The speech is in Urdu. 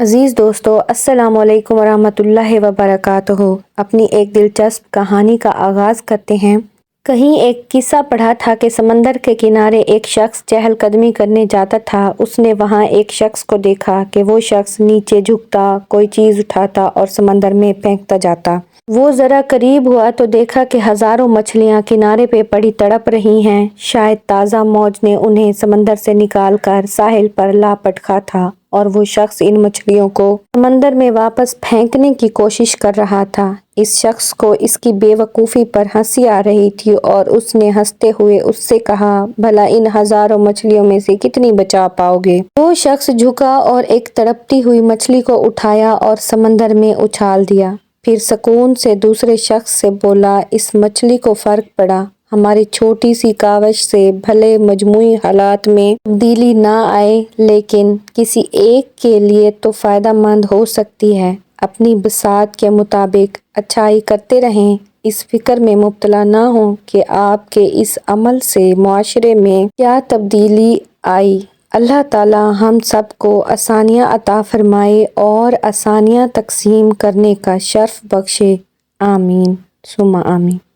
عزیز دوستو، السلام علیکم ورحمۃ اللہ وبرکاتہ۔ اپنی ایک دلچسپ کہانی کا آغاز کرتے ہیں۔ کہیں ایک قصہ پڑھا تھا کہ سمندر کے کنارے ایک شخص چہل قدمی کرنے جاتا تھا۔ اس نے وہاں ایک شخص کو دیکھا کہ وہ شخص نیچے جھکتا، کوئی چیز اٹھاتا اور سمندر میں پھینکتا جاتا۔ وہ ذرا قریب ہوا تو دیکھا کہ ہزاروں مچھلیاں کنارے پہ پڑی تڑپ رہی ہیں۔ شاید تازہ موج نے انہیں سمندر سے نکال کر ساحل پر لا پٹکا تھا اور وہ شخص ان مچھلیوں کو سمندر میں واپس پھینکنے کی کوشش کر رہا تھا۔ اس شخص کو اس کی بے وقوفی پر ہنسی آ رہی تھی اور اس نے ہنستے ہوئے اس سے کہا، بھلا ان ہزاروں مچھلیوں میں سے کتنی بچا پاؤ گے؟ وہ شخص جھکا اور ایک تڑپتی ہوئی مچھلی کو اٹھایا اور سمندر میں اچھال دیا۔ پھر سکون سے دوسرے شخص سے بولا، اس مچھلی کو فرق پڑا، ہماری چھوٹی سی کاوش سے بھلے مجموعی حالات میں تبدیلی نہ آئے لیکن کسی ایک کے لیے تو فائدہ مند ہو سکتی ہے۔ اپنی بساط کے مطابق اچھائی کرتے رہیں، اس فکر میں مبتلا نہ ہوں کہ آپ کے اس عمل سے معاشرے میں کیا تبدیلی آئی۔ اللہ تعالیٰ ہم سب کو آسانیاں عطا فرمائے اور آسانیاں تقسیم کرنے کا شرف بخشے، آمین ثم آمین۔